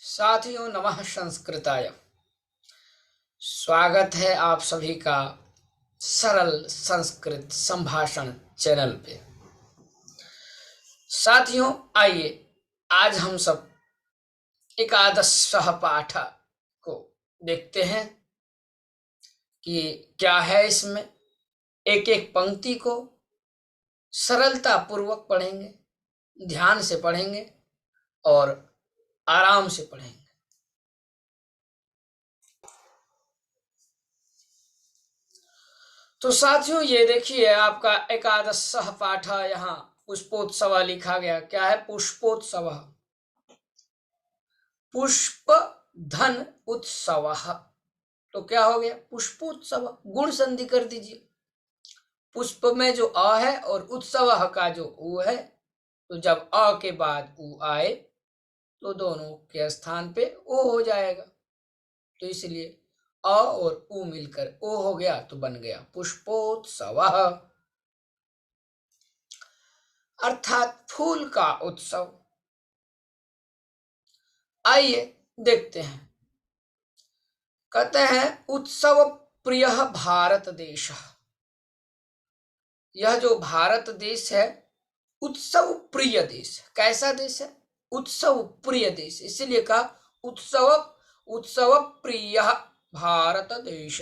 साथियों, नमः संस्कृताय। स्वागत है आप सभी का सरल संस्कृत संभाषण चैनल पे। साथियों, आइए आज हम सब एकादश पाठ को देखते हैं कि क्या है इसमें। एक एक पंक्ति को सरलता पूर्वक पढ़ेंगे, ध्यान से पढ़ेंगे और आराम से पढ़ेंगे। तो साथियों, ये देखिए आपका एकादश पाठ यहाँ पुष्पोत्सव लिखा गया। क्या है? पुष्पोत्सव, पुष्प धन उत्सव। तो क्या हो गया? पुष्पोत्सव। गुण संधि कर दीजिए। पुष्प में जो अ है और उत्सव का जो उ है, तो जब अ के बाद उ आए तो दोनों के स्थान पे ओ हो जाएगा। तो इसलिए अ और उ मिलकर ओ हो गया, तो बन गया पुष्पोत्सव, अर्थात फूल का उत्सव। आइए देखते हैं। कहते हैं उत्सव प्रिय भारत देश। यह जो भारत देश है उत्सव प्रिय देश। कैसा देश है? उत्सव प्रिय देश। इसलिए कहा उत्सव उत्सव प्रिय भारत देश।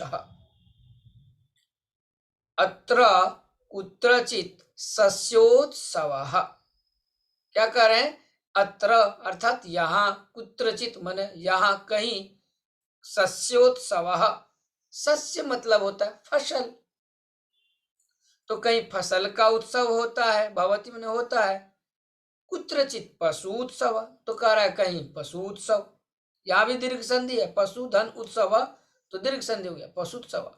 अत्र कुत्रचित सस्योत्सव। क्या करें? अत्र अर्थात यहाँ, कुत्रचित माने यहाँ कहीं, सस्योत्सव। सस्य मतलब होता है फसल। तो कहीं फसल का उत्सव होता है, भवती माने होता है। कुत्रचित पशु उत्सव, तो कह रहा है कहीं पशु उत्सव। यहाँ भी दीर्घ संधि है, पशु धन उत्सव, तो दीर्घ संधि हो गया पशुत्सव।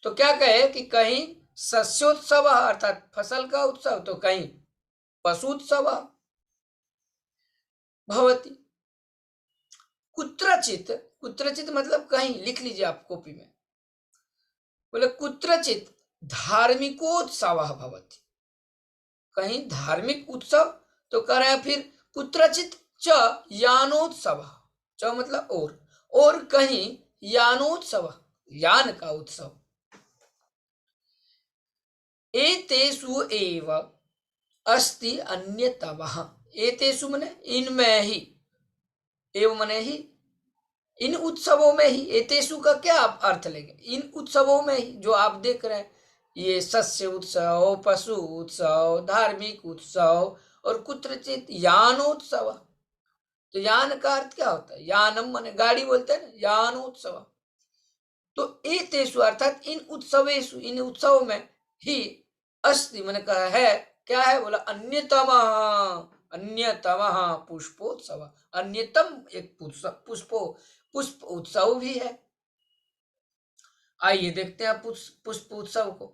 तो क्या कहे कि कहीं सस्योत्सव अर्थात फसल का उत्सव, तो कहीं पशुत्सव भवती। कुत्रचित, कुत्रचित मतलब कहीं, लिख लीजिए आप कॉपी में। बोले कुत्रचित धार्मिकोत्सव भवती। कहीं धार्मिक उत्सव, तो कह रहे हैं फिर कुत्रचित च यानोत्सव। च मतलब और कहीं यानोत्सव, यान का उत्सव। एतेषु एव अस्ति अन्यतमः। एतेषु मने इनमें ही, एव मने ही, इन उत्सवों में ही। एतेषु का क्या आप अर्थ लेंगे? इन उत्सवों में ही जो आप देख रहे हैं, ये सस्य उत्सव, पशु उत्सव, धार्मिक उत्सव और कुत्रचित यानोत्सव। तो यान का अर्थ क्या होता है? यानम माने गाड़ी बोलते हैं ना, यानोत्सव। तो एतेषु अर्थात इन उत्सवेषु, इन उत्सवों में ही अस्ति माने कहा है, क्या है? बोला अन्यतमः, अन्यतमः पुष्पोत्सव। अन्यतम एक पुष्प उत्सव भी है। आइए देखते हैं पुष्प उत्सव को।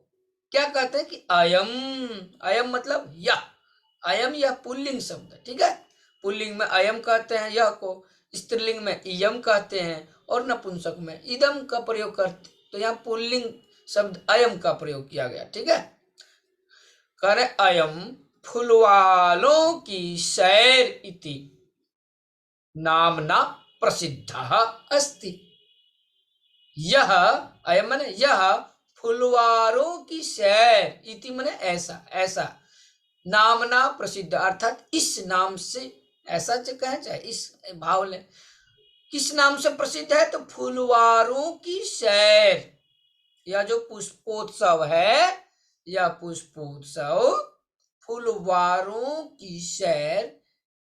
क्या कहते हैं कि अयम, अयम मतलब यह। अयम यह पुल्लिंग शब्द, ठीक है। पुल्लिंग में अयम कहते हैं यह को, स्त्रीलिंग में इयम कहते हैं और नपुंसक में इदम का प्रयोग करते। तो यहाँ पुल्लिंग शब्द अयम का प्रयोग किया गया, ठीक है। करे अयम फुलवालों की सैर इति नामना प्रसिद्धः अस्ति। यह अयम माने यह फुलवारों की सैर, इति माने ऐसा, ऐसा, नामना प्रसिद्ध अर्थात इस नाम से, ऐसा कहें चाहे इस भाव ले, किस नाम से प्रसिद्ध है? तो फुलवारों की सैर। यह जो पुष्पोत्सव है, यह पुष्पोत्सव फुलवारों की सैर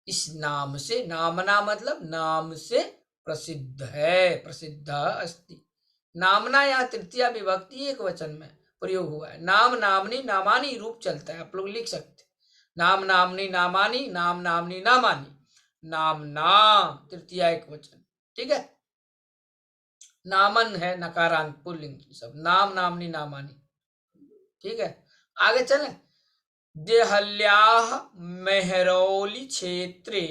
इस नाम से, नामना मतलब नाम से, प्रसिद्ध है, प्रसिद्ध अस्ति। नामना यहाँ तृतीया विभक्ति एक वचन में प्रयोग हुआ है। नाम नामनी नामानी रूप चलता है, आप लोग लिख सकते। नाम नामनी नामानी, नाम नामनी नामानी, नामना तृतीया एक वचन, ठीक है। नामन है नकारांत पुल्लिंग सब, नाम नामनी नामानी, ठीक है। आगे चले। देहल्याः मेहरौली क्षेत्रे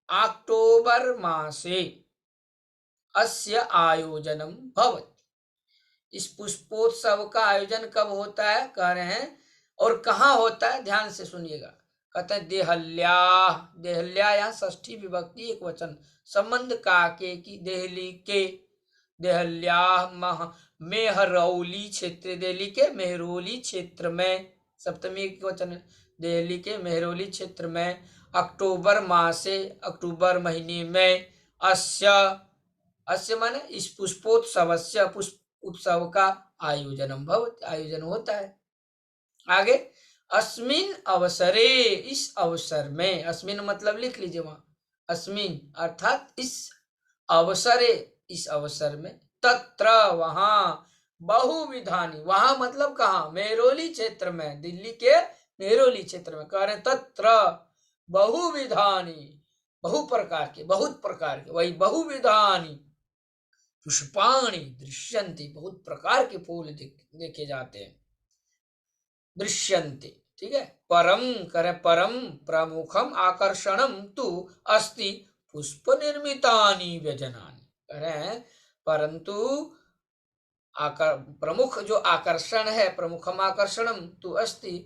अक्टोबर मासे अस्य आयोजनम भवति। इस पुष्पोत्सव का आयोजन कब होता है? कह रहे हैं और कहाँ होता है? ध्यान से सुनिएगा। कहते हैं देहल्या। देहल्या यहाँ षष्ठी विभक्ति एक वचन, संबंध काके की देहली के, देहल्या मेहरौली क्षेत्र, दिल्ली के मेहरौली क्षेत्र में, सप्तमी एक वचन, दिल्ली के मेहरौली क्षेत्र में, अक्टूबर मासे, अक्टूबर महीने में, अस्य, अस्य माने इस पुष्पोत्सवस्य, पुष्प उत्सव का आयोजन भवति, आयोजन होता है। आगे अस्मिन अवसरे, इस अवसर में, अस्मिन मतलब लिख लीजिए वहां, अस्मिन अर्थात इस अवसरे, इस अवसर में, तत्र वहां, बहुविधानी, वहां मतलब कहाँ, मेहरौली क्षेत्र में, दिल्ली के मेहरौली क्षेत्र में, कह रहे तत्र बहुविधानी, बहु प्रकार के, बहुत प्रकार के, वही बहुविधानी पुष्पाणि दृश्यन्ते, बहुत प्रकार के फूल देखे जाते हैं, दृश्यन्ते, ठीक है। परम करे, परम प्रमुखम आकर्षणम तु अस्ति पुष्प निर्मितानि व्यजनानि, करें परंतु प्रमुख जो आकर्षण है, प्रमुखम आकर्षणम तु अस्ति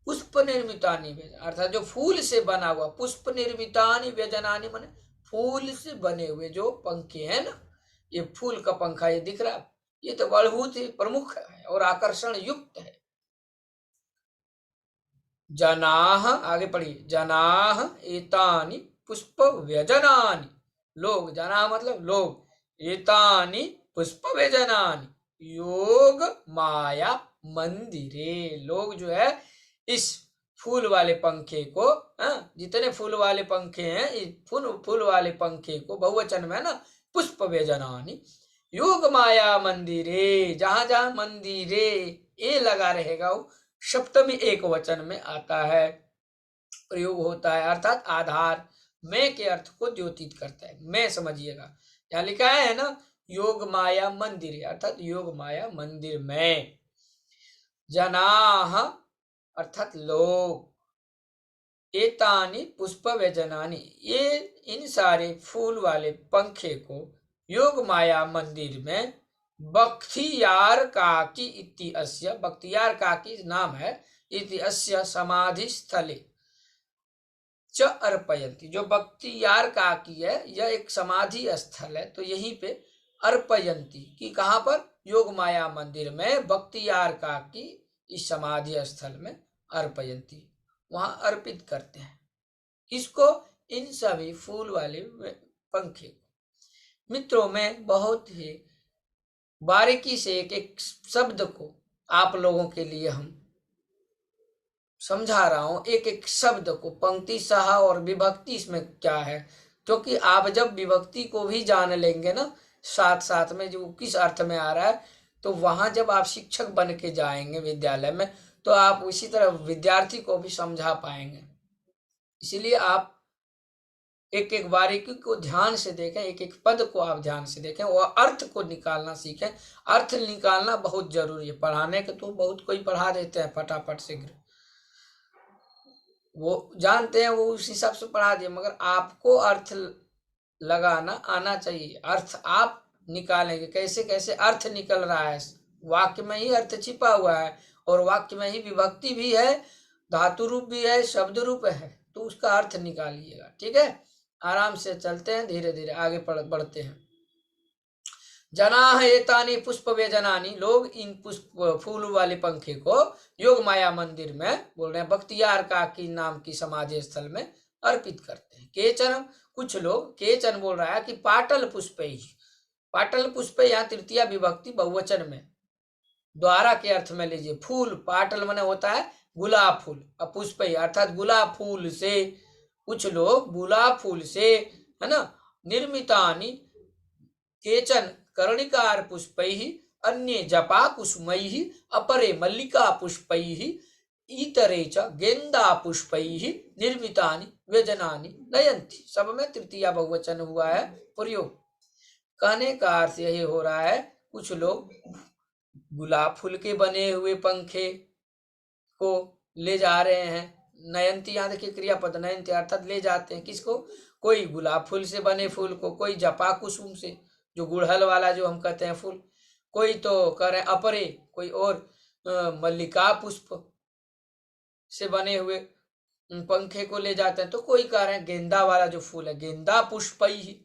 पुष्प निर्मितानि व्यजन, अर्थात जो फूल से बना हुआ, पुष्प निर्मितानि व्यजनानि माने फूल से बने हुए जो पंखे हैं ना, ये फूल का पंखा ये दिख रहा है, ये तो बहुत ही प्रमुख है और आकर्षण युक्त है। जनाः, आगे पढ़िए, जनाः एतानि पुष्प व्यजनानि, लोग, जना मतलब लोग, एतानि पुष्प व्यजनानि योग माया मंदिरे, लोग जो है इस फूल वाले पंखे को, जितने फूल वाले पंखे हैं, इस फूल वाले पंखे को बहुवचन में ना, पुष्प व्यजनानि योग माया मंदिरे, जहां जहां मंदिरे ये लगा रहेगा वो सप्तमी एक वचन में आता है, प्रयोग होता है, अर्थात आधार, मैं के अर्थ को द्योतित करता है, मैं समझिएगा, यहाँ लिखा है ना योग माया मंदिर, अर्थात योग माया मंदिर में, जनाः अर्थात लोग, एतानि पुष्प व्यजनानि, ये इन सारे फूल वाले पंखे को योग माया मंदिर में बख्तियार काकी इति अस्य, बख्तियार काकी नाम है, इति अस्य समाधि स्थले च अर्पयन्ति, जो बख्तियार काकी है यह एक समाधि स्थल है, तो यहीं पे अर्पयन्ति कि कहाँ पर, योग माया मंदिर में बख्तियार काकी इस समाधि स्थल में अर्पयन्ति, वहां अर्पित करते हैं, किसको, इन सभी फूल वाले पंखे को। मित्रों में बहुत ही बारीकी से एक एक शब्द को आप लोगों के लिए हम समझा रहा हूं, एक एक शब्द को, पंक्ति सह और विभक्ति इसमें क्या है, क्योंकि आप जब विभक्ति को भी जान लेंगे ना साथ साथ में, जो किस अर्थ में आ रहा है, तो वहां जब आप शिक्षक बन के जाएंगे विद्यालय में, तो आप उसी तरह विद्यार्थी को भी समझा पाएंगे। इसीलिए आप एक एक बारीकी को ध्यान से देखें, एक एक पद को आप ध्यान से देखें, और अर्थ को निकालना सीखें, अर्थ निकालना बहुत जरूरी है, पढ़ाने के तो बहुत कोई पढ़ा देते हैं फटाफट शीघ्र, वो जानते हैं, वो उस हिसाब से पढ़ा दिए, मगर आपको अर्थ लगाना आना चाहिए, अर्थ आप निकालेंगे, कैसे कैसे अर्थ निकल रहा है, वाक्य में ही अर्थ छिपा हुआ है, और वाक्य में ही विभक्ति भी है, धातु रूप भी है, शब्द रूप है, तो उसका अर्थ निकालिएगा, ठीक है। आराम से चलते हैं, धीरे धीरे आगे बढ़ते हैं। जनाः एतानि पुष्प व्यजनानि, लोग इन पुष्प फूल वाले पंखे को योग माया मंदिर में, बोल रहे हैं बख्तियार काकी नाम की समाधि स्थल में अर्पित करते हैं। केचन, कुछ लोग, केचन बोल रहा है कि पाटल पुष्प, पाटल पुष्प यहाँ तृतीया विभक्ति बहुवचन में, द्वारा के अर्थ में लीजिए, फूल, पाटल माने होता है गुलाब फूल, अब पुष्प अर्थात गुलाब फूल से, कुछ लोग गुलाब फूल से, है ना, निर्मितानि केचन कर्णिकार पुष्पैः, अन्ये जपा कुसुमैः, अपरे मल्लिका पुष्पैः, इतरे च गेंदा पुष्पैः निर्मितानि व्यजनानि नयन्ति, सब में तृतीया बहुवचन हुआ है प्रयोग। कहने का अर्थ यही हो रहा है, कुछ लोग गुलाब फूल के बने हुए पंखे को ले जा रहे हैं, नयंती, यहाँ देखिए क्रियापद नयंती, अर्थात ले जाते हैं, किसको, कोई गुलाब फूल से बने फूल को, कोई जपा कुसुम से, जो गुड़हल वाला जो हम कहते हैं फूल, कोई तो कह रहे अपरे, कोई और मल्लिका पुष्प से बने हुए पंखे को ले जाते हैं तो कोई कह रहे हैं गेंदा वाला जो फूल है, गेंदा पुष्पई,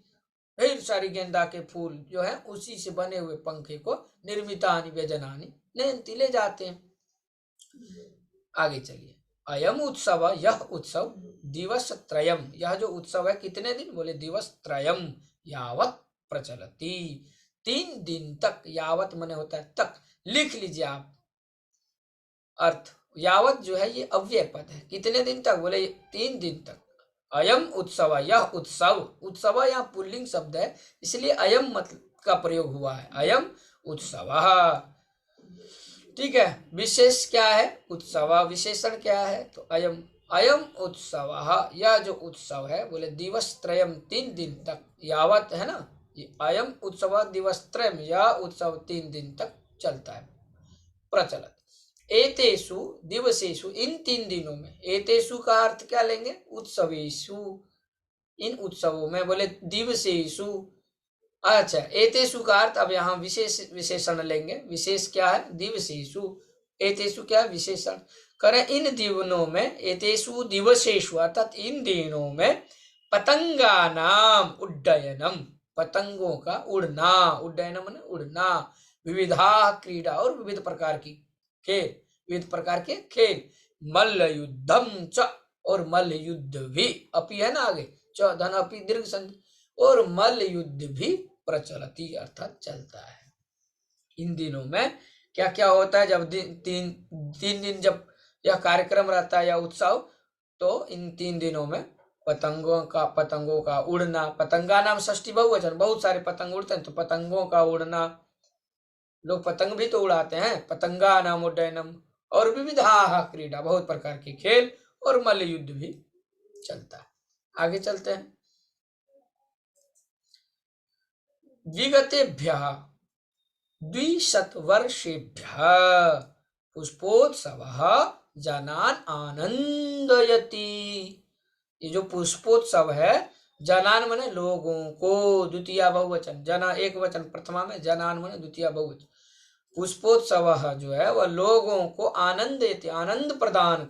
ढेर सारी गेंदा के फूल जो है उसी से बने हुए पंखे को निर्मितानि व्यजनानि नयन्ति ले जाते हैं। आगे चलिए, अयम उत्सव, यह उत्सव दिवस त्रयम, यह जो उत्सव है कितने दिन, बोले दिवस त्रयम यावत प्रचलति, 3 दिन तक, यावत मने होता है तक, लिख लीजिए आप अर्थ। यावत जो है ये अव्यय पद है, कितने दिन तक, बोले 3 दिन तक। अयम उत्सव, यह उत्सव, उत्सव यहाँ पुल्लिंग शब्द है इसलिए अयम मतलब का प्रयोग हुआ है, अयम उत्सव। ठीक है, विशेष क्या है, उत्सव, विशेषण क्या है, तो अयम, अयम उत्सव, यह जो उत्सव है, बोले दिवस त्रयम, 3 दिन तक, यावत है ना, ये अयम उत्सव दिवस त्रयम, यह उत्सव 3 दिन तक चलता है, प्रचलित। एतेषु दिवसेषु, इन 3 दिनों में, एतेषु का अर्थ क्या लेंगे, उत्सवेषु, इन उत्सवों में, बोले दिवसेषु, अच्छा, एतेषु का अर्थ अब यहाँ विशेषण लेंगे, विशेष क्या है, दिवसेषु, एतेषु क्या है, विशेषण, करें इन दिनों में, एतेषु दिवसेषु अर्थात इन दिनों में, पतंगा नाम उड्डयनम, पतंगों का उड़ना, उड्डयनम माने उड़ना, विविधा क्रीड़ा, और विविध प्रकार की खेल, विविध प्रकार के खेल, मल्ल युद्धम च, और मल्ल युद्ध भी, अपी है ना आगे, च धन अपी दीर्घ संधि, और मल्ल युद्ध भी प्रचलती अर्थात चलता है। इन दिनों में क्या क्या होता है, जब तीन दिन जब यह कार्यक्रम रहता है या उत्सव, तो इन 3 दिनों में पतंगों का उड़ना, पतंगा नाम षष्ठी बहुवचन, बहुत सारे पतंग उड़ते हैं, तो पतंगों का उड़ना, लोग पतंग भी तो उड़ाते हैं, पतंगा नाम उड्डयनम, और विविधा क्रीड़ा, बहुत प्रकार के खेल, और मल्ल युद्ध भी चलता है। आगे चलते हैं, विगतेभ्यः 200 वर्षेभ्यः पुष्पोत्सवः जनान् आनंदयति, ये जो पुष्पोत्सव है, जनान माने लोगों को, द्वितीय बहुवचन, जना एक वचन प्रथमा में, जनान माने द्वितीय बहुवचन, पुष्पोत्सव जो है वह लोगों को आनंद, आनंद प्रदान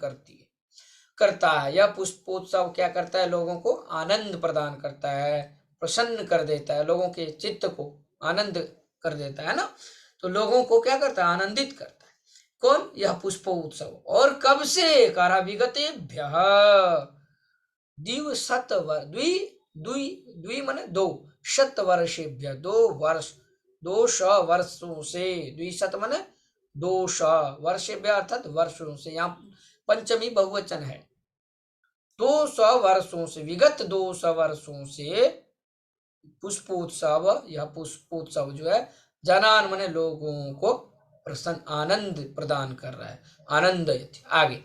करता है। यह पुष्पोत्सव क्या करता है, लोगों को आनंद प्रदान करता है, प्रसन्न कर देता है, लोगों के चित्त को आनंद कर देता है ना, तो लोगों को क्या करता है, आनंदित करता है। कौन, यह पुष्पोत्सव, और कब से, कारा विगतेभ्यः, दिवशत द्वि माने 2, शत वर्षेभ्यः 2 वर्ष, 200 वर्षों से, द्विशत माने 200 वर्षेभ्यः अर्थात वर्षों से, यहाँ पंचमी बहुवचन है, 200 वर्षों से, विगत 200 वर्षों से पुष्पोत्सव, यह पुष्पोत्सव जो है, जनान माने लोगों को प्रसन्न, आनंद प्रदान कर रहा है, आनंद। आगे,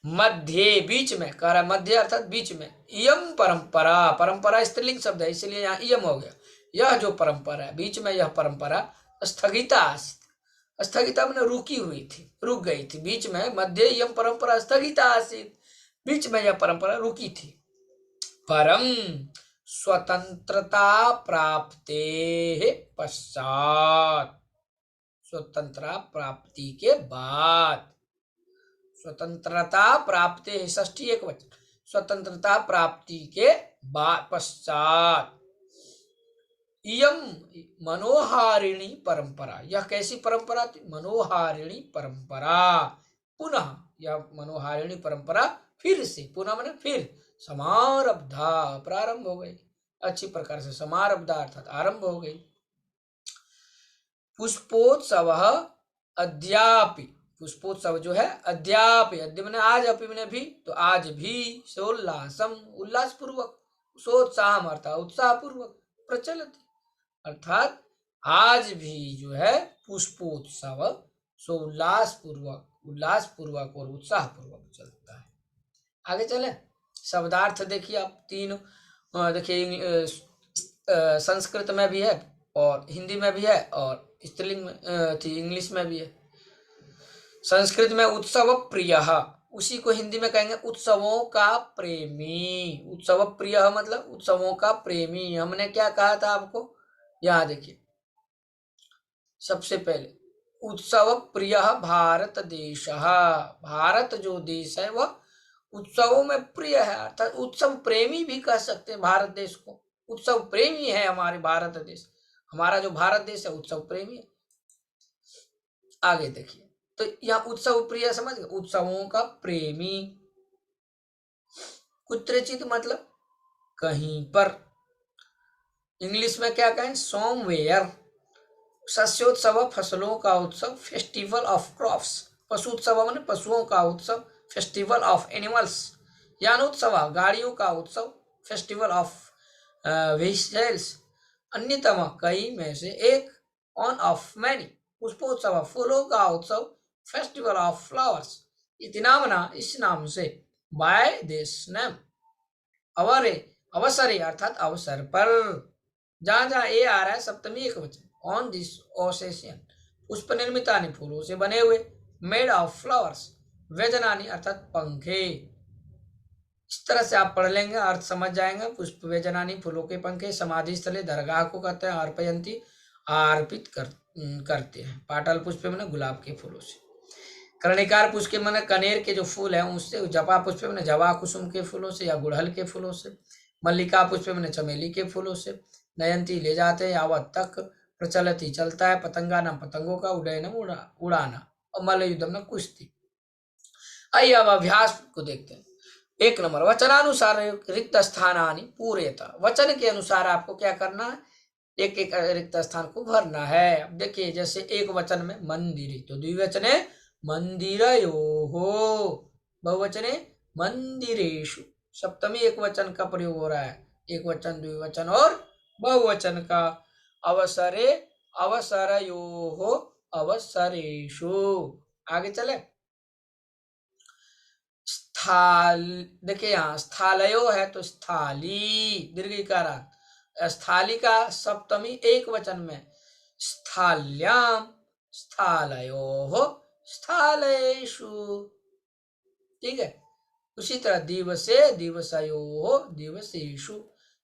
मध्य बीच में, कह रहा है मध्य अर्थात बीच में, इयम परंपरा, परंपरा स्त्रीलिंग शब्द है इसलिए यहाँ इयम हो गया, यह जो परंपरा है बीच में, यह परंपरा स्थगिता, स्थगिता मैंने रुकी हुई थी, रुक गई थी बीच में, मध्य इयम परंपरा स्थगिता आसीत, बीच में यह परंपरा रुकी थी। परम स्वतंत्रता प्राप्ते पश्चात, स्वतंत्रता प्राप्ति के बाद, स्वतंत्रता प्राप्ति षष्ठी एक वचन, स्वतंत्रता प्राप्ति के बाद पश्चात, इयम मनोहारिणी परंपरा, यह कैसी परंपरा थी, मनोहारिणी परंपरा, पुनः यह मनोहारिणी परंपरा फिर से, पुनः माने फिर, समारब्धा प्रारंभ हो गई, अच्छी प्रकार से समारब्धा अर्थात आरंभ हो गई। पुष्पोत्सव अद्यापि, पुष्पोत्सव जो है अद्यापि, अद्य मैंने आज, अपि मैंने भी, तो आज भी, सोल्लासम उल्लास पूर्वक, सोत्साह अर्थात उत्साह पूर्वक, प्रचलित अर्थात आज भी जो है पुष्पोत्सव सोल्लास पूर्वक और उत्साह पूर्वक चलता है। आगे चले, शब्दार्थ देखिए आप, तीन देखिए, संस्कृत में भी है और हिंदी में भी है और स्त्रीलिंग में इंग्लिश में भी है। संस्कृत में उत्सव प्रिय, उसी को हिंदी में कहेंगे उत्सवों का प्रेमी, उत्सव प्रिय मतलब उत्सवों का प्रेमी। हमने क्या कहा था आपको, यहाँ देखिए, सबसे पहले उत्सव प्रिय भारत देश, भारत जो देश है वह उत्सवों में प्रिय है, अर्थात उत्सव प्रेमी भी कह सकते हैं भारत देश को। उत्सव प्रेमी है हमारे भारत देश, हमारा जो भारत देश है उत्सव प्रेमी है। आगे देखिए, तो यहाँ उत्सव प्रिय समझ गए, उत्सवों का प्रेमी। कुत्रचित मतलब कहीं पर, इंग्लिश में क्या कहें, समवेयर। शस्योत्सव फसलों का उत्सव, फेस्टिवल ऑफ क्रॉप्स। पशु उत्सव माने पशुओं का उत्सव, फेस्टिवल ऑफ एनिमल्स। यानोत्सव गाड़ियों का उत्सव, फेस्टिवल ऑफ व्हीकल्स। अन्यतम कई में से एक, ऑन ऑफ मैनी। पुष्पोत्सव फूलों का उत्सव, फेस्टिवल ऑफ फ्लावर्स। इति नामना इस नाम से, बाय दिस नेम, अवरे अवसरे अर्थात अवसर पर। जहां जहां ए आ रहा है सप्तमी एक वचन, ऑन दिस ओसेशन, पुष्प निर्मितानि फूलों से बने हुए, मेड ऑफ फ्लावर्स, व्यजनानि अर्थात पंखे। इस तरह से आप पढ़ लेंगे, अर्थ समझ जाएंगे। पुष्प व्यजनानि फूलों के पंखे, समाधि स्थले दरगाह को कहते हैं, अर्पयंती अर्पित करते हैं। पाटल पुष्प मैंने गुलाब के फूलों से, कर्णिकार पुष्प के मैंने कनेर के जो फूल है उससे, जपा पुष्प मैंने जवा कुसुम के फूलों से या गुड़हल के फूलों से, मल्लिका पुष्प मैंने चमेली के फूलों से, नयंती ले जाते हैं यावत तक, प्रचलती चलता है, पतंगा नाम पतंगों का, उडयनम उड़ाना, और मल्लयुद्धम न कुश्ती। आइए अब अभ्यास को देखते हैं। 1 नंबर, वचनानुसार रिक्त स्थानानि पूरेता। वचन के अनुसार आपको क्या करना है, एक एक रिक्त स्थान को भरना है। अब देखिए, जैसे एक वचन में मंदिर, तो द्विवचने मंदिरयोः, बहुवचने मंदिरेषु। सप्तमी एक वचन का प्रयोग हो रहा है, एक वचन द्विवचन और बहुवचन का। अवसरे अवसरयोः अवसरेषु। आगे चले, स्थाल, देखिए यहाँ स्थालयो है तो स्थाली, दीर्घिकार। स्थाली का सप्तमी एक वचन में, स्थाल्याम स्थालयोः स्थालेषु। ठीक है, उसी तरह दिवसे दिवसयोः दिवसेषु,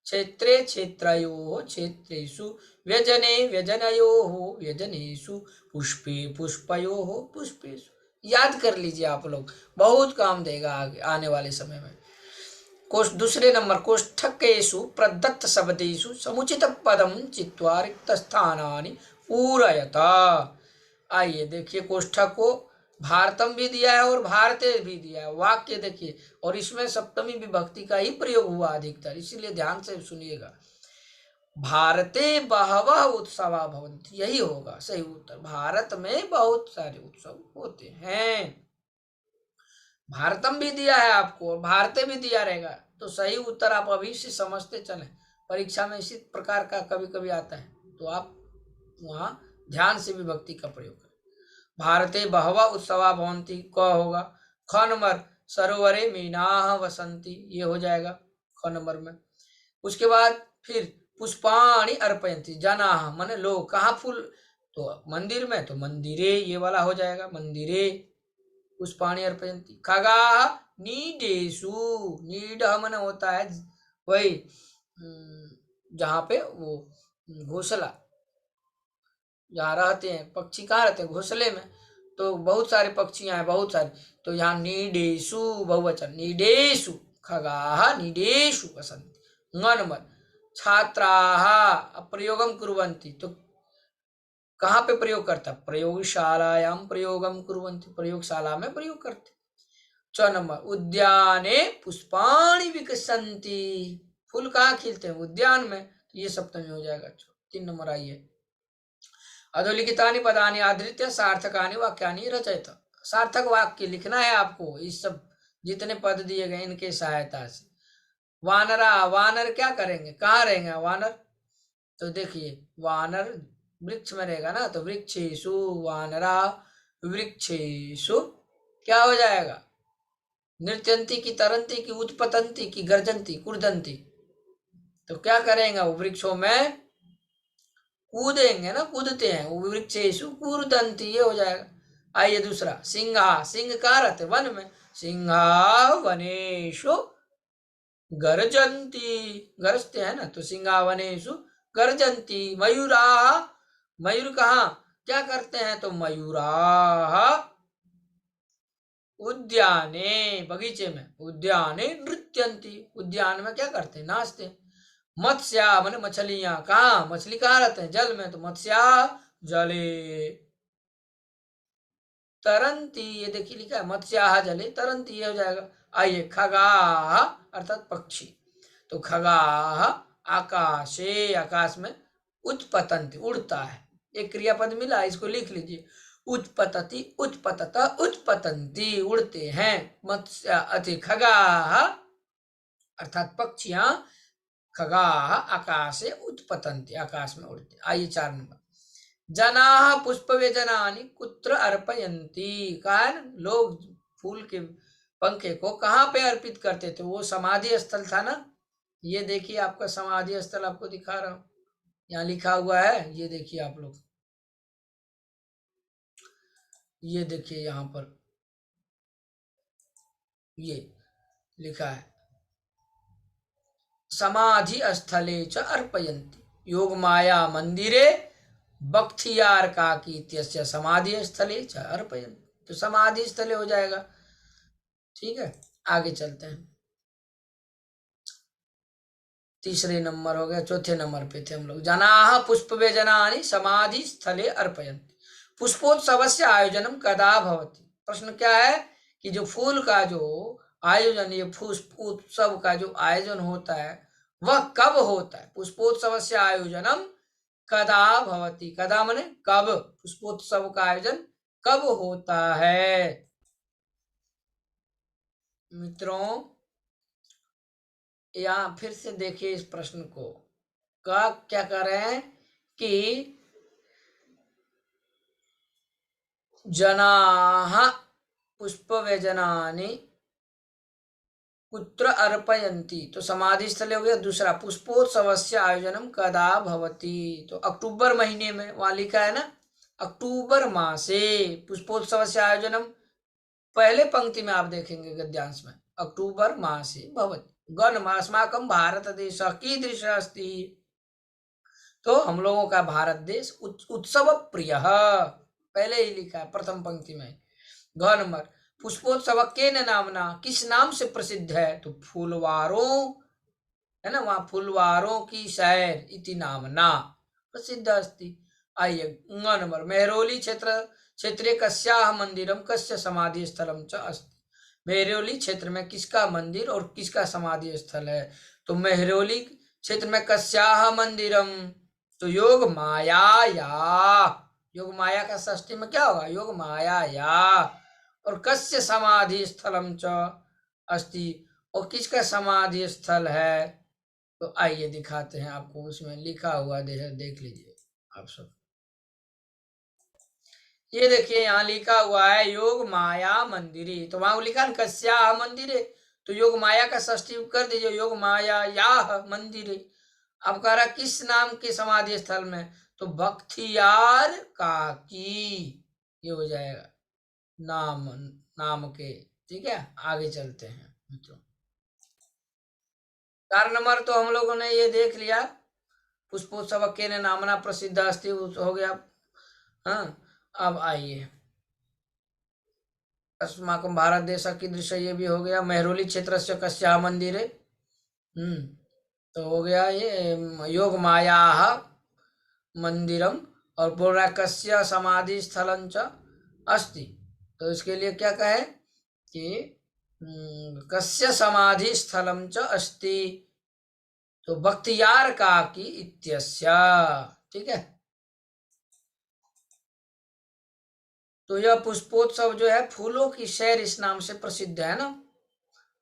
क्षेत्रे क्षेत्रयोः क्षेत्रेषु, व्यजने व्यजनयोः व्यजनेषु, पुष्पे पुष्पयोः पुष्पेषु। याद कर लीजिए आप लोग, बहुत काम देगा आगे आने वाले समय में। दूसरे नंबर, कोष्ठकेषु प्रदत्त शब्देषु समुचित पदम चित्वा रिक्त स्थानानि पूरयता। आइए देखिए, कोष्ठक को भारतम भी दिया है और भारते भी दिया है, वाक्य देखिए, और इसमें सप्तमी विभक्ति का ही प्रयोग हुआ अधिकतर, इसीलिए ध्यान से सुनिएगा। भारते बहवः उत्सवा भवन्ति, यही होगा सही उत्तर। भारत में बहुत सारे उत्सव होते हैं। भारतम भी दिया है आपको और भारते भी दिया रहेगा, तो सही उत्तर आप अभी से समझते चलें। परीक्षा में इसी प्रकार का कभी कभी आता है, तो आप वहां ध्यान से विभक्ति का प्रयोग करें। भारते बहवः उत्सवा भवन्ति, क होगा। ख नंबर, सरोवरे मीनाः वसन्ति, ये हो जाएगा ख नंबर में। उसके बाद फिर पुष्पाणि अर्पयन्ति, जनाः माने लोग, कहाँ फूल, तो मंदिर में, तो मंदिरे ये वाला हो जाएगा, मंदिरे पुष्पाणि अर्पयन्ति। खगाः नीडेषु, नीडः माने होता है वही जहाँ पे वो घोंसला, जहाँ रहते हैं पक्षी, कहाँ रहते हैं, घोंसले में, तो बहुत सारे पक्षियां हैं, बहुत सारे, तो यहाँ नीडेषु बहुवचन, नीडेषु खगाः नीडेषु वसन्ति। ङ नंबर, छात्राः प्रयोगम कुर्वन्ति, तो कहाँ पे प्रयोग करता, प्रयोगशालायां प्रयोगम कुर्वन्ति, प्रयोगशाला में प्रयोग करते। च नंबर, उद्याने पुष्पाणि विकसन्ति, फूल कहाँ खिलते हैं, उद्यान में, तो ये सप्तमी हो जाएगा। 3 नंबर आइए, अधोलिखितानि पदानि आधृत्य सार्थकानि वाक्यानि रचयत। सार्थक वाक्य लिखना है आपको, इस सब जितने पद दिए गए इनके सहायता से। वानरा, वानर क्या करेंगे, कहाँ रहेंगे वानर, तो देखिए वानर वृक्ष में रहेगा ना, तो वृक्षेषु वानरा वृक्षेषु क्या हो जाएगा, नृत्यंती की तरंती की उत्पतंती की गर्जंती कुर्दंती, तो क्या करेंगे वो वृक्षों में कूदेंगे ना, कूदते हैं, वो वृक्षेषु कूर्दंती, ये हो जाएगा। आइए दूसरा, सिंहा, सिंह कहाँ रहते, वन में, सिंहा वनेषु गर्जन्ति, गरजते हैं ना, तो सिंहा वनेषु गर्जन्ति। मयूराः, मयूर कहाँ क्या करते हैं, तो मयूराः उद्याने बगीचे में, उद्याने नृत्यंती, उद्यान में क्या करते हैं, नाचते हैं। मत्स्या माने मछलियां, कहाँ मछली कहाँ रहते हैं, जल में, तो मत्स्या जले। तरंती, ये देखिए लिखा है मत्स्या जले तरंती, ये हो जाएगा। आइए खगाः अर्थात पक्षी, तो खगाः आकाशे, आकाश में, उत्पतंती उड़ता है, एक क्रियापद मिला, इसको लिख लीजिए। उत्पतति उत्पतत उत्पतंती, उड़ते हैं। मत्स्य अति खगाः अर्थात पक्षियां, खगाः आकाशे उत्पतंती, आकाश में उड़ते। आइए 4 नंबर, जनाः पुष्पव्यजनानि कुत्र अर्पयन्ति, कहा है ना, लोग फूल के पंखे को कहाँ पे अर्पित करते थे, वो समाधि स्थल था ना। ये देखिए आपका समाधि स्थल आपको दिखा रहा हूं, यहाँ लिखा हुआ है, ये देखिए आप लोग, ये देखिए यहाँ पर ये लिखा है, समाधि स्थले च अर्पयन्ति, योग माया मंदिरे बख्तियार काकी इत्यस्य समाधि स्थले च अर्पयन्ति, तो समाधि स्थले हो जाएगा। ठीक है, आगे चलते हैं, तीसरे नंबर हो गया, चौथे नंबर पे थे हम लोग। जनाः पुष्पव्यजनानि समाधि स्थले अर्पयन्ति, पुष्पोत्सवस्य आयोजनम कदा भवति, प्रश्न क्या है कि जो फूल का जो आयोजन, ये पुष्पोत्सव का जो आयोजन होता है वह कब होता है, पुष्पोत्सवस्य आयोजनम कदा भवति, कदा माने कब, पुष्पोत्सव का आयोजन कब होता है। मित्रों यहाँ फिर से देखिए इस प्रश्न को, का क्या कर रहे हैं कि जनाः पुष्पव्यजनानि कुत्र अर्पयन्ति, तो समाधि स्थल हो गया। दूसरा, पुष्पोत्सवस्य आयोजनम कदा भवति, तो अक्टूबर महीने में, वहां लिखा है ना, अक्टूबर मासे पुष्पोत्सवस्य आयोजनम, पहले पंक्ति में आप देखेंगे गद्यांश में, अक्टूबर मासे भवति। गणमास्माकं भारत देश कीदृशः अस्ति, तो हम लोगों का भारत देश उत्सव प्रिय, पहले ही लिखा है प्रथम पंक्ति में। गणमर पुष्पोत्सव केन नामना, किस नाम से प्रसिद्ध है, तो फूलवारों है ना, वहां फूलवारों की सैर इति नामना प्रसिद्ध अस्ति। आइए नंबर, मेहरौली क्षेत्रे कस्याः मंदिरम कस्य समाधि स्थलम च अस्ति, मेहरौली क्षेत्र में किसका मंदिर और किसका समाधि स्थल है, तो मेहरौली क्षेत्र में कस्याः मंदिरम, तो योग माया या, योग माया का षष्ठी में क्या होगा, योग माया या, और कस्य समाधि स्थलम च अस्ति, और किसका समाधि स्थल है, तो आइए दिखाते हैं आपको, उसमें लिखा हुआ देख लीजिए आप सब, ये देखिए यहाँ लिखा हुआ है योग माया मंदिरी, तो वहां लिखा है कस्या मंदिरे, तो योग माया का षष्ठी कर दीजिए, योग माया या मंदिरे। अब कह रहा किस नाम के समाधि स्थल में, तो बख्तियार काकी, ये हो जाएगा नाम के। ठीक है, आगे चलते हैं मित्रों, 4 नंबर तो हम लोगों ने ये देख लिया, पुष्पोत्सव के नामना प्रसिद्ध अस्ति हो गया। हाँ, अब आइए अस्माकं भारत देश की दृश्य, ये भी हो गया। मेहरौली क्षेत्र से कस्या मंदिर है, तो हो गया ये योग माया मंदिरम, और बोल रहा है कस्य समाधि स्थलं च अस्ति, तो इसके लिए क्या कहे कि कस्य समाधि स्थलम च अस्ति, तो बख्तियार काकी इत्यस्य। ठीक है, तो यह पुष्पोत्सव जो है फूलों की सैर इस नाम से प्रसिद्ध है ना।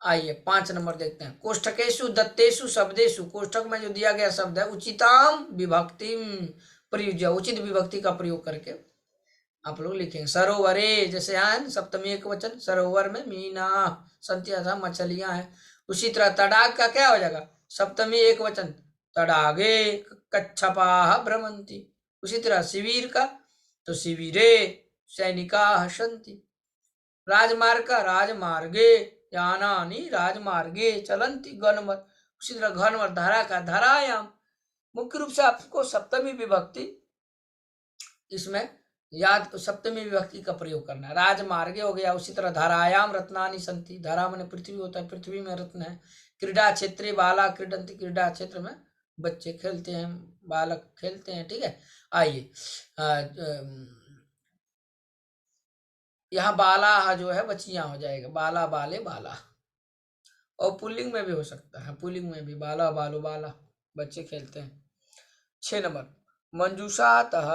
आइए 5 नंबर देखते हैं, कोष्ठकेशु दत्तेषु शब्देषु, कोष्ठक में जो दिया गया शब्द है उचिताम विभक्तिम प्रयुज्य, उचित विभक्ति का प्रयोग करके आप लोग लिखेंगे। सरोवरे, जैसे यहाँ सप्तमी एक वचन, सरोवर में मीना संत्या था, मछलियां हैं। उसी तरह तड़ाग का क्या हो जाएगा, सप्तमी एक वचन, तड़ागे कच्छपाः भ्रमन्ति। उसी तरह शिविर का, तो शिविरे सैनिकाः सन्ति। राजमार्ग का, राजमार्गे यानानि राजमार्गे चलन्ति। गणमर, उसी तरह घनमर, धारा का, धारायाम। मुख्य रूप से आपको सप्तमी विभक्ति इसमें याद सप्तमी विभक्ति का प्रयोग करना है। राजमार्गे हो गया, उसी तरह धरायाम रत्नानि संति, धरा माने पृथ्वी होता है, पृथ्वी में रत्न है। क्रीडा क्षेत्रे बाला क्रीडंती, क्रीडा क्षेत्र में बच्चे खेलते हैं, बालक खेलते हैं, ठीक है। आइए यहाँ बाला जो है बच्चियां हो जाएगा, बाला बाले बाला, और पुल्लिंग में भी हो सकता है, पुल्लिंग में भी बाला बालो बाला, बच्चे खेलते हैं। 6 नंबर मंजूषातः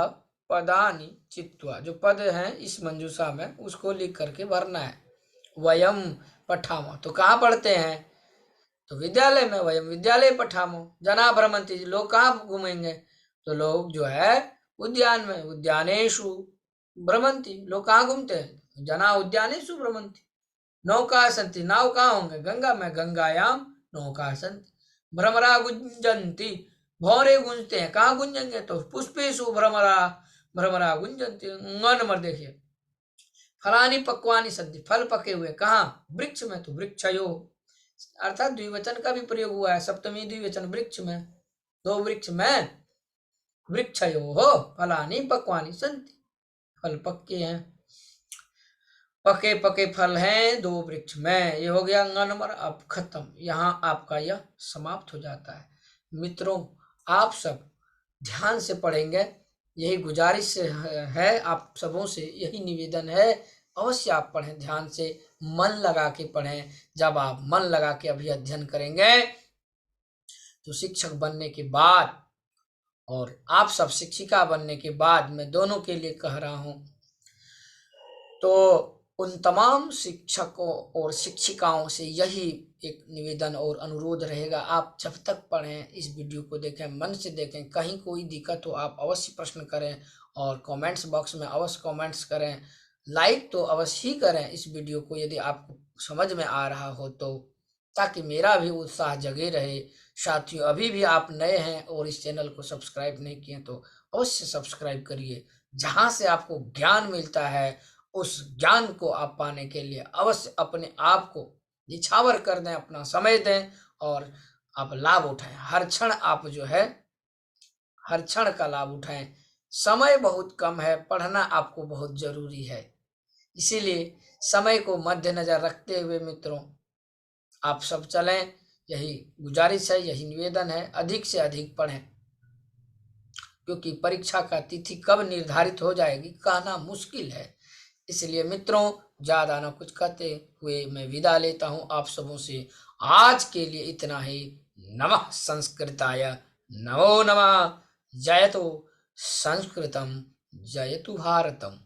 पदानि चित्वा, जो पद हैं इस मंजूषा में उसको लिख करके भरना है। वयम पठामो, तो कहाँ पढ़ते हैं, तो विद्यालय में। वयम विद्यालय पठामो, जना भ्रमंती, लोग कहाँ घूमेंगे, तो लोग जो है उद्यान में। उद्यानेषु भ्रमंती, लोग कहाँ घूमते हैं, जना उद्यानेषु भ्रमंती। नौका संति, नाव कहाँ होंगे, गंगा में, गंगायाम नौका संति। भ्रमरा गुंजंती, भौरे गुंजते हैं, कहाँ गुंजेंगे, तो पुष्पेषु भ्रमरा, भ्रमरा गुंजंती। नंबर देखिए, फलानी पक्वानी संति, फल पके हुए, कहाँ, वृक्ष में, तो वृक्षयो, अर्थात द्विवचन का भी प्रयोग हुआ है, सप्तमी द्विवचन, वृक्ष में, दो वृक्ष में, वृक्षयो हो फलानी पक्वानी संति, फल पक्के हैं, पके पके फल हैं दो वृक्ष में। ये हो गया नंबर। अब खत्म, यहाँ आपका यह समाप्त हो जाता है। मित्रों, आप सब ध्यान से पढ़ेंगे, यही गुजारिश है आप सबों से, यही निवेदन है, अवश्य आप पढ़ें, ध्यान से मन लगा के पढ़ें। जब आप मन लगा के अभी अध्ययन करेंगे तो शिक्षक बनने के बाद और आप सब शिक्षिका बनने के बाद, मैं दोनों के लिए कह रहा हूं, तो उन तमाम शिक्षकों और शिक्षिकाओं से यही एक निवेदन और अनुरोध रहेगा, आप जब तक पढ़ें, इस वीडियो को देखें, मन से देखें, कहीं कोई दिक्कत हो आप अवश्य प्रश्न करें और कमेंट्स बॉक्स में अवश्य कमेंट्स करें। लाइक तो अवश्य ही करें इस वीडियो को यदि आपको समझ में आ रहा हो तो, ताकि मेरा भी उत्साह जगे रहे। साथियों, अभी भी आप नए हैं और इस चैनल को सब्सक्राइब नहीं किए तो अवश्य सब्सक्राइब करिए। जहाँ से आपको ज्ञान मिलता है उस ज्ञान को आप पाने के लिए अवश्य अपने आप को निछावर कर दें, अपना समय दें और आप लाभ उठाएं। हर क्षण आप जो है, हर क्षण का लाभ उठाएं। समय बहुत कम है, पढ़ना आपको बहुत जरूरी है, इसीलिए समय को मद्देनजर रखते हुए मित्रों आप सब चलें। यही गुजारिश है, यही निवेदन है, अधिक से अधिक पढ़ें, क्योंकि परीक्षा का तिथि कब निर्धारित हो जाएगी कहना मुश्किल है। इसलिए मित्रों, ज्यादा न कुछ कहते हुए मैं विदा लेता हूं आप सबों से। आज के लिए इतना ही। नमः संस्कृताय, नमो नमः। जयतु संस्कृतम, जयतु भारतम।